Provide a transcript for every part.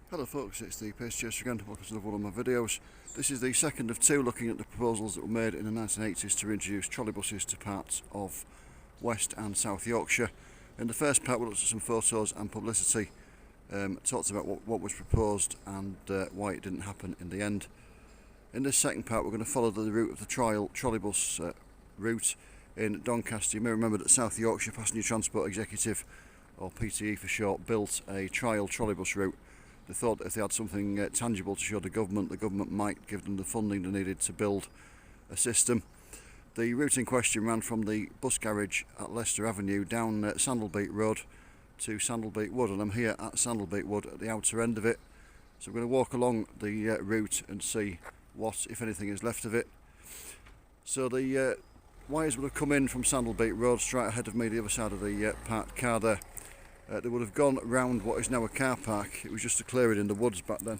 Hello folks, it's the Pace Chaser again. Welcome to another one of my videos. This is the second of two looking at the proposals that were made in the 1980s to reintroduce trolleybuses to parts of West and South Yorkshire. In the first part we looked at some photos and publicity, talked about what was proposed and why it didn't happen in the end. In this second part we're going to follow the route of the trial trolleybus route in Doncaster. You may remember that South Yorkshire Passenger Transport Executive, or PTE for short, built a trial trolleybus route. They thought that if they had something tangible to show the government might give them the funding they needed to build a system. The route in question ran from the bus garage at Leicester Avenue down Sandall Beat Road to Sandall Beat Wood, and I'm here at Sandall Beat Wood at the outer end of it. So we're going to walk along the route and see what, if anything, is left of it. So the wires would have come in from Sandall Beat Road straight ahead of me, the other side of the parked car there. They would have gone round what is now a car park. It was just a clearing in the woods back then,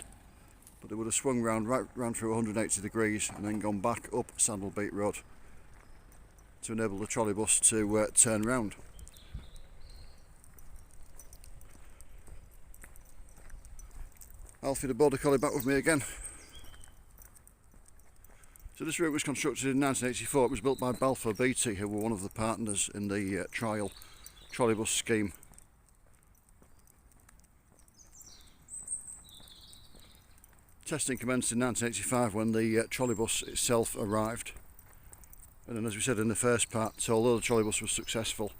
but they would have swung round right round through 180 degrees and then gone back up Sandall Beat Road to enable the trolleybus to turn round. Alfie the border collie back with me again. So this route was constructed in 1984. It was built by Balfour Beatty, who were one of the partners in the trial trolleybus scheme. Testing commenced in 1985 when the trolleybus itself arrived, and then, as we said in the first part, although the trolleybus was successful,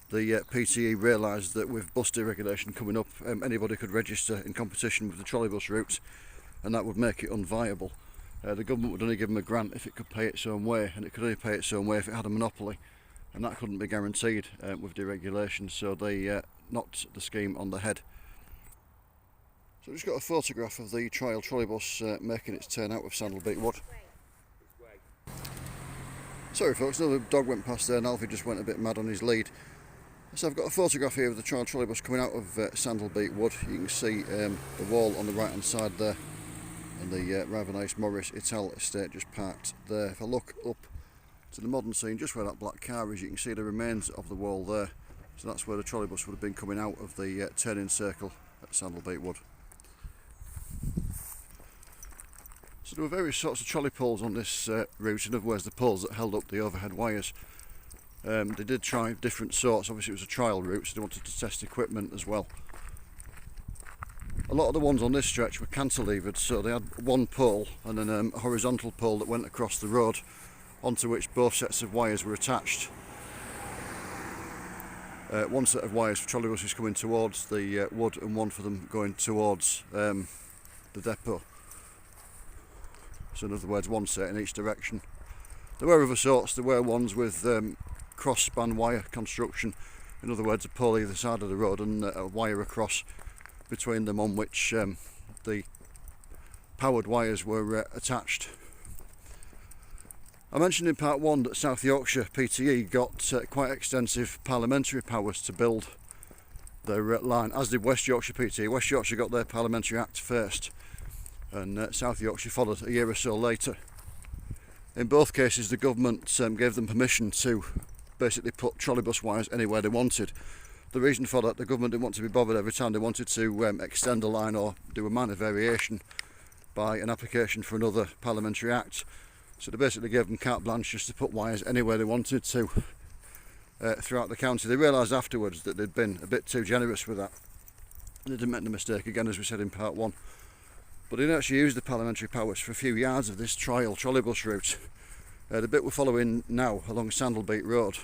the PTE realised that with bus deregulation coming up, anybody could register in competition with the trolleybus route, and that would make it unviable. The government would only give them a grant if it could pay its own way, and it could only pay its own way if it had a monopoly, and that couldn't be guaranteed with deregulation, so they knocked the scheme on the head. So I've just got a photograph of the trial trolleybus making its turn out of Sandall Beat Wood. Sorry folks, another dog went past there and Alfie just went a bit mad on his lead. So I've got a photograph here of the trial trolleybus coming out of Sandall Beat Wood. You can see the wall on the right hand side there, and the rather nice Morris Ital estate just parked there. If I look up to the modern scene, just where that black car is, you can see the remains of the wall there. So that's where the trolleybus would have been coming out of the turning circle at Sandall Beat Wood. So there were various sorts of trolley poles on this route, in other words the poles that held up the overhead wires. They did try different sorts. Obviously it was a trial route, so they wanted to test equipment as well. A lot of the ones on this stretch were cantilevered, so they had one pole and then a horizontal pole that went across the road, onto which both sets of wires were attached. One set of wires for trolleybuses coming towards the wood and one for them going towards the depot. So in other words, one set in each direction. There were other sorts. There were ones with cross-span wire construction. In other words, a pole either side of the road and a wire across between them, on which the powered wires were attached. I mentioned in part one that South Yorkshire PTE got quite extensive parliamentary powers to build their line, as did West Yorkshire PTE. West Yorkshire got their Parliamentary Act first, and South Yorkshire followed a year or so later. In both cases the government gave them permission to basically put trolleybus wires anywhere they wanted. The reason for that, the government didn't want to be bothered every time they wanted to extend a line or do a minor variation by an application for another Parliamentary Act. So they basically gave them carte blanche just to put wires anywhere they wanted to throughout the county. They realised afterwards that they'd been a bit too generous with that, and they didn't make the mistake again, as we said in part one. But they didn't actually use the parliamentary powers for a few yards of this trial trolleybus route. The bit we're following now along Sandall Beat Road,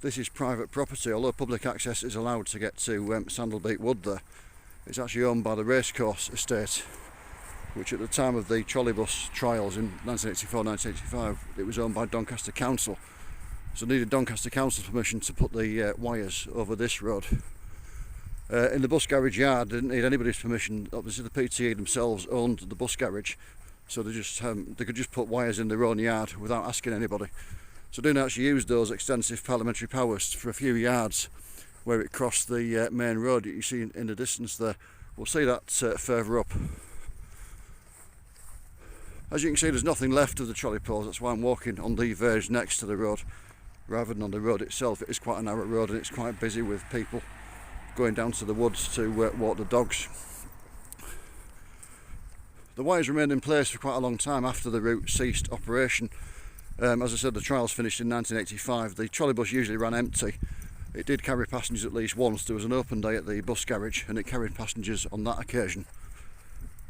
this is private property. Although public access is allowed to get to Sandall Beat Wood there, it's actually owned by the Racecourse Estate, which at the time of the trolleybus trials in 1984-1985, it was owned by Doncaster Council. So needed Doncaster Council permission to put the wires over this road. In the bus garage yard, they didn't need anybody's permission. Obviously the PTE themselves owned the bus garage, so they could just put wires in their own yard without asking anybody. So they didn't actually use those extensive parliamentary powers for a few yards where it crossed the main road that you see in the distance there. We'll see that further up. As you can see, there's nothing left of the trolley poles. That's why I'm walking on the verge next to the road rather than on the road itself. It is quite a narrow road and it's quite busy with people going down to the woods to walk the dogs. The wires remained in place for quite a long time after the route ceased operation. As I said, the trials finished in 1985. The trolleybus usually ran empty. It did carry passengers at least once. There was an open day at the bus garage and it carried passengers on that occasion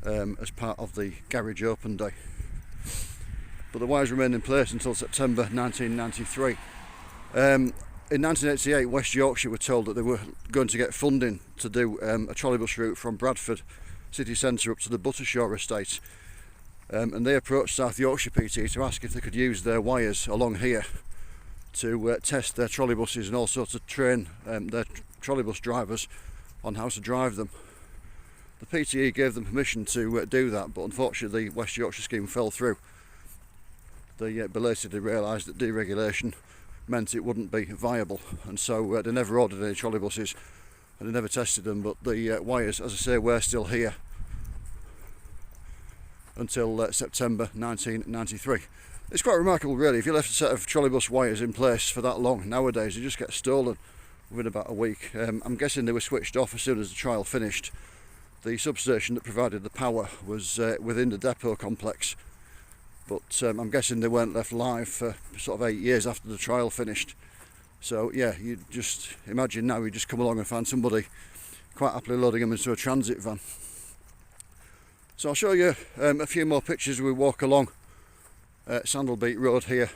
as part of the garage open day. But the wires remained in place until September 1993. In 1988, West Yorkshire were told that they were going to get funding to do a trolleybus route from Bradford city centre up to the Buttershaw estate. And they approached South Yorkshire PT to ask if they could use their wires along here to test their trolleybuses and also to train their trolleybus drivers on how to drive them. The PTE gave them permission to do that, but unfortunately the West Yorkshire scheme fell through. They belatedly realised that deregulation meant it wouldn't be viable, and so they never ordered any trolleybuses and they never tested them. But the wires, as I say, were still here until September 1993. It's quite remarkable really. If you left a set of trolleybus wires in place for that long, nowadays they just get stolen within about a week. I'm guessing they were switched off as soon as the trial finished. The substation that provided the power was within the depot complex, but I'm guessing they weren't left live for sort of 8 years after the trial finished. So yeah, you just imagine now you just come along and find somebody quite happily loading them into a transit van. So I'll show you a few more pictures as we walk along Sandall Beat Road here,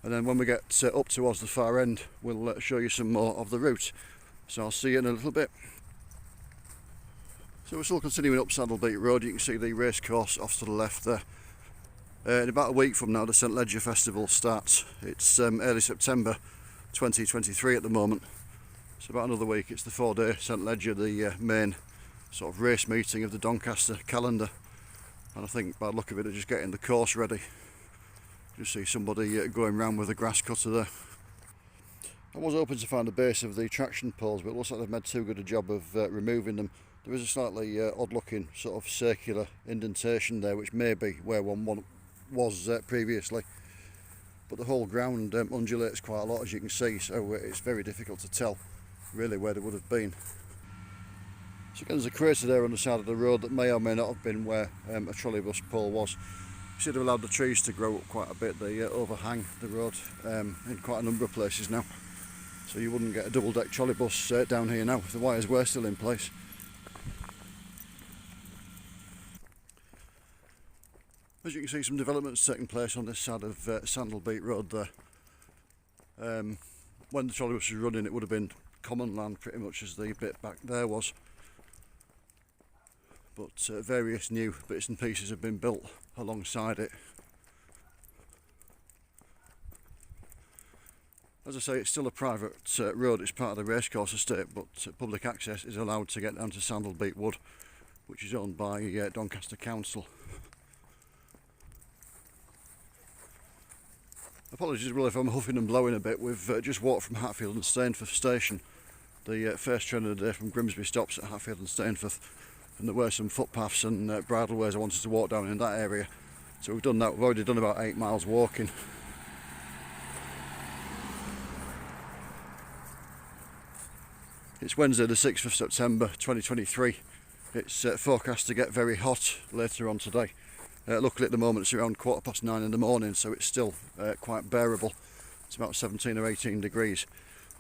and then when we get up towards the far end we'll show you some more of the route. So I'll see you in a little bit. So we're still continuing up Sandall Beat Road. You can see the racecourse off to the left there. In about a week from now the St Leger Festival starts. It's early September 2023 at the moment. So about another week. It's the 4-day St Leger, the main sort of race meeting of the Doncaster calendar. And I think by the look of it, they're just getting the course ready. You see somebody going round with a grass cutter there. I was hoping to find the base of the traction poles, but it looks like they've made too good a job of removing them. There is a slightly odd looking sort of circular indentation there, which may be where one was previously. But the whole ground undulates quite a lot, as you can see, so it's very difficult to tell really where they would have been. So again, there's a crater there on the side of the road that may or may not have been where a trolleybus pole was. You see they've allowed the trees to grow up quite a bit. They overhang the road in quite a number of places now. So you wouldn't get a double-deck trolleybus down here now if the wires were still in place. As you can see, some developments taking place on this side of Sandall Beat Road there. When the trolleybus was running, it would have been common land pretty much as the bit back there was. But various new bits and pieces have been built alongside it. As I say, it's still a private road. It's part of the racecourse estate, but public access is allowed to get down to Sandall Beat Wood, which is owned by Doncaster Council. Apologies really if I'm huffing and blowing a bit. We've just walked from Hatfield and Stainforth station. The first train of the day from Grimsby stops at Hatfield and Stainforth, and there were some footpaths and bridleways I wanted to walk down in that area. So we've done that. We've already done about 8 miles walking. It's Wednesday the 6th of September 2023. It's forecast to get very hot later on today. Luckily at the moment it's around 9:15 in the morning, so it's still quite bearable. It's about 17 or 18 degrees.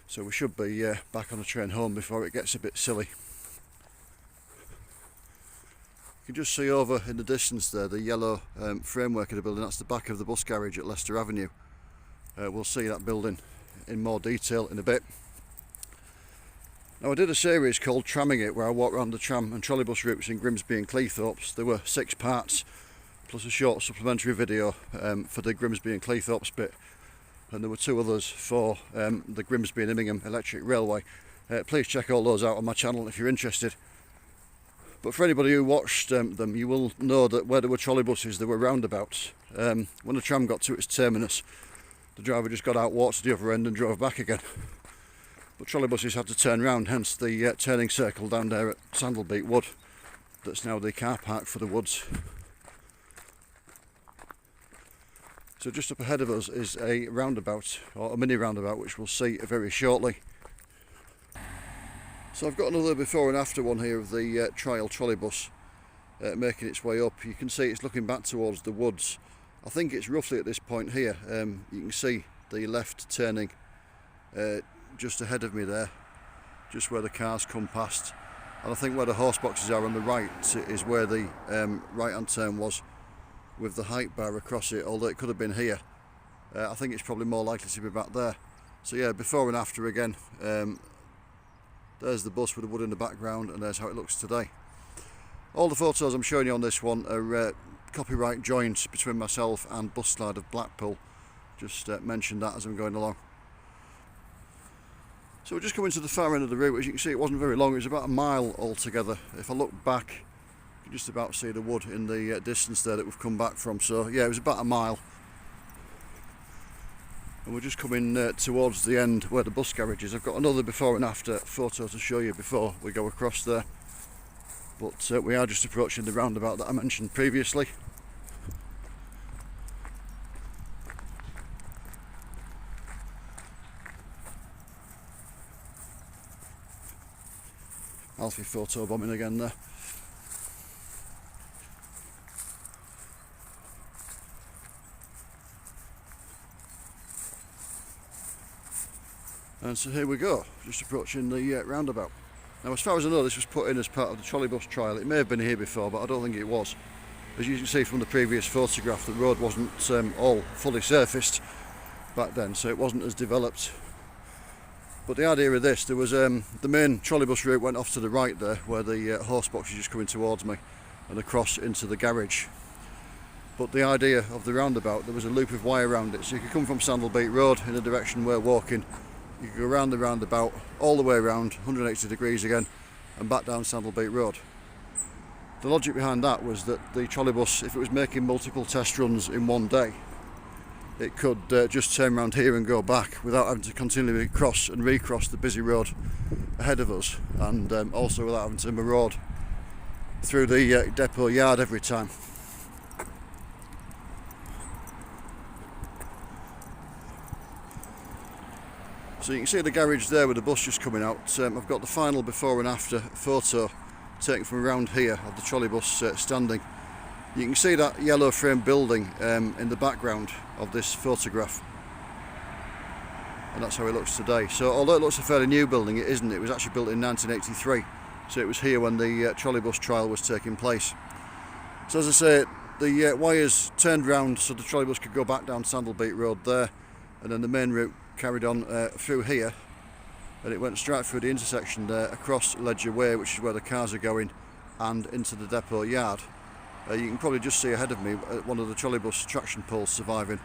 So we should be back on the train home before it gets a bit silly. You can just see over in the distance there the yellow framework of the building. That's the back of the bus garage at Leicester Avenue. We'll see that building in more detail in a bit. Now I did a series called Tramming It, where I walked around the tram and trolleybus routes in Grimsby and Cleethorpes. There were 6 parts plus a short supplementary video for the Grimsby and Cleethorpes bit, and there were 2 others for the Grimsby and Immingham Electric Railway. Please check all those out on my channel if you're interested. But for anybody who watched them, you will know that where there were trolleybuses there were roundabouts. When the tram got to its terminus, the driver just got out, walked to the other end and drove back again. But trolleybuses had to turn round, hence the turning circle down there at Sandall Beat Wood. That's now the car park for the Woods. So just up ahead of us is a roundabout, or a mini roundabout, which we'll see very shortly. So I've got another before and after one here of the trial trolleybus. making its way up. You can see it's looking back towards the woods. I think it's roughly at this point here. You can see the left turning just ahead of me there, just where the cars come past. And I think where the horse boxes are on the right is where the right hand turn was, with the height bar across it, although it could have been here. I think it's probably more likely to be back there. So yeah, before and after again. There's the bus with the wood in the background, and there's how it looks today. All the photos I'm showing you on this one are copyright joint between myself and Bus Slide of Blackpool. Just mentioned that as I'm going along. So we're just coming to the far end of the route. As you can see, it wasn't very long, it was about a mile altogether. If I look back, you can just about see the wood in the distance there that we've come back from. So yeah, it was about a mile. And we're just coming towards the end where the bus garage is. I've got another before and after photo to show you before we go across there. But we are just approaching the roundabout that I mentioned previously. Alfie photo bombing again there. And so here we go, just approaching the roundabout. Now, as far as I know, this was put in as part of the trolleybus trial. It may have been here before, but I don't think it was. As you can see from the previous photograph, the road wasn't all fully surfaced back then, so it wasn't as developed. But the idea of this, there was the main trolleybus route went off to the right there, where the horse box is just coming towards me, and across into the garage. But the idea of the roundabout, there was a loop of wire around it, so you could come from Sandall Beat Road in the direction we're walking. You could go around the roundabout, all the way around, 180 degrees again, and back down Sandall Beat Road. The logic behind that was that the trolleybus, if it was making multiple test runs in one day, it could just turn around here and go back without having to continually cross and recross the busy road ahead of us, and also without having to maraud through the depot yard every time. So you can see the garage there with the bus just coming out. I've got the final before and after photo taken from around here of the trolleybus standing. You can see that yellow frame building in the background of this photograph, and that's how it looks today. So although it looks a fairly new building, it isn't. It was actually built in 1983, so it was here when the trolleybus trial was taking place. So as I say, the wires turned round so the trolleybus could go back down Sandall Beat Road there, and then the main route carried on through here, and it went straight through the intersection there, across Ledger Way, which is where the cars are going, and into the depot yard. You can probably just see ahead of me one of the trolleybus traction poles surviving,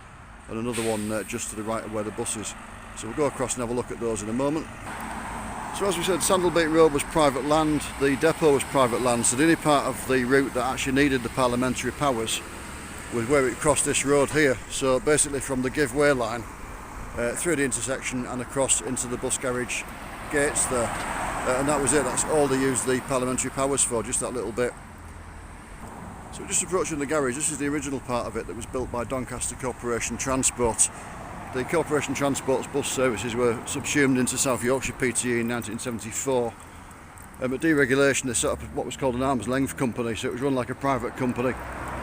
and another one just to the right of where the bus is. So we'll go across and have a look at those in a moment. So as we said, Sandall Beat Road was private land, the depot was private land, so the only part of the route that actually needed the parliamentary powers was where it crossed this road here. So basically from the give way line through the intersection and across into the bus garage gates there, and that was it. That's all they used the parliamentary powers for, just that little bit. So we're just approaching the garage. This is the original part of it that was built by Doncaster Corporation Transport. The Corporation Transport's bus services were subsumed into South Yorkshire PTE in 1974. At deregulation, they set up what was called an arm's length company, so it was run like a private company,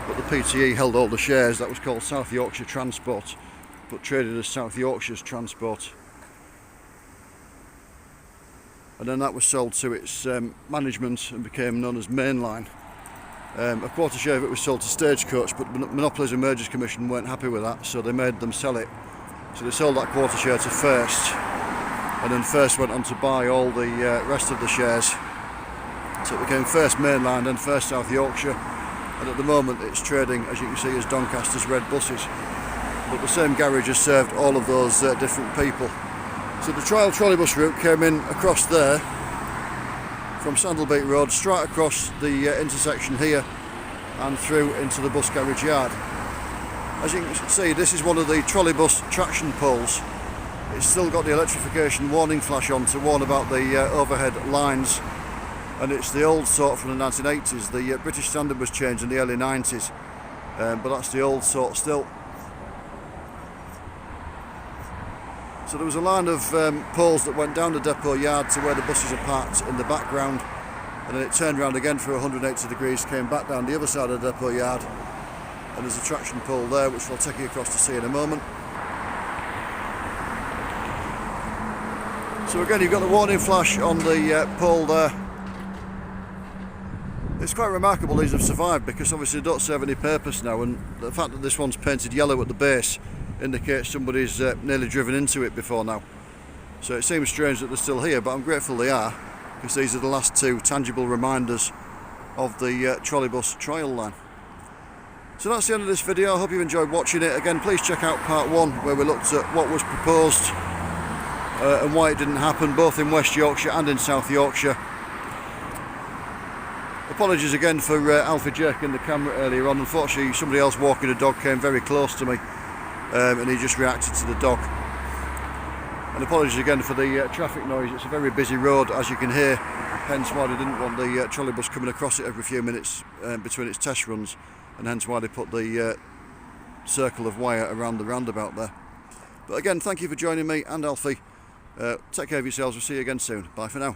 but the PTE held all the shares. That was called South Yorkshire Transport, but traded as South Yorkshire's Transport. And then that was sold to its management and became known as Mainline. A quarter share of it was sold to Stagecoach, but the Monopolies and Mergers Commission weren't happy with that, so they made them sell it. So they sold that quarter share to First, and then First went on to buy all the rest of the shares. So it became First Mainline, then First South Yorkshire, and at the moment it's trading, as you can see, as Doncaster's Red Buses. But the same garage has served all of those different people. So the trial trolleybus route came in across there from Sandall Beat Road, straight across the intersection here and through into the bus garage yard. As you can see, this is one of the trolleybus traction poles. It's still got the electrification warning flash on to warn about the overhead lines, and it's the old sort from the 1980s. The British standard was changed in the early 90s, but that's the old sort still. So there was a line of poles that went down the depot yard to where the buses are parked in the background, and then it turned around again for 180 degrees, came back down the other side of the depot yard, and there's a traction pole there which I'll take you across to see in a moment. So again, you've got the warning flash on the pole there. It's quite remarkable these have survived, because obviously they don't serve any purpose now, and the fact that this one's painted yellow at the base indicates somebody's nearly driven into it before now. So it seems strange that they're still here, but I'm grateful they are, because these are the last two tangible reminders of the trolleybus trial line. So that's the end of this video. I hope you've enjoyed watching it. Again, please check out part 1 where we looked at what was proposed and why it didn't happen, both in West Yorkshire and in South Yorkshire. Apologies again for Alfie jerking the camera earlier on. Unfortunately, somebody else walking a dog came very close to me, and he just reacted to the dog. And apologies again for the traffic noise. It's a very busy road, as you can hear, hence why they didn't want the trolleybus coming across it every few minutes between its test runs, and hence why they put the circle of wire around the roundabout there. But again, thank you for joining me and Alfie. Take care of yourselves. We'll see you again soon. Bye for now.